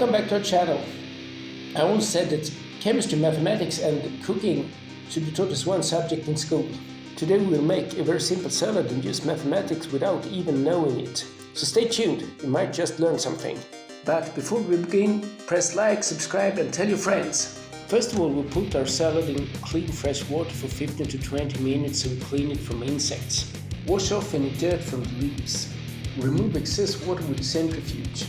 Welcome back to our channel. I once said that chemistry, mathematics and cooking should be taught as one subject in school. Today we will make a very simple salad and use mathematics without even knowing it. So stay tuned, you might just learn something. But before we begin, press like, subscribe and tell your friends. First of all, we'll put our salad in clean fresh water for 15 to 20 minutes so we clean it from insects. Wash off any dirt from the leaves. Remove excess water with a centrifuge.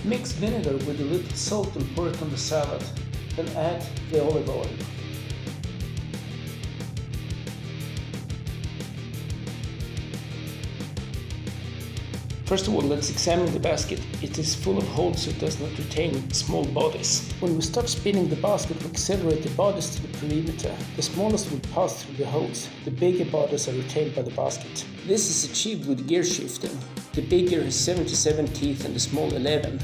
Mix vinegar with a little salt and pour it on the salad. Then add the olive oil. First of all, let's examine the basket. It is full of holes so it does not retain small bodies. When we start spinning the basket, we accelerate the bodies to the perimeter. The smallest will pass through the holes. The bigger bodies are retained by the basket. This is achieved with gear shifting. The bigger has 77 teeth and the small 11.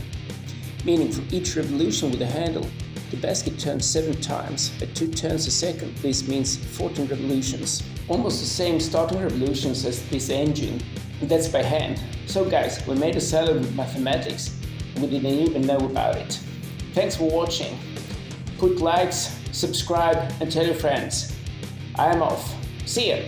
Meaning for each revolution with the handle, the basket turns 7 times. At 2 turns a second, this means 14 revolutions. Almost the same starting revolutions as this engine, and that's by hand. So guys, we made a salad with mathematics, we didn't even know about it. Thanks for watching. Put likes, subscribe and tell your friends. I am off. See ya!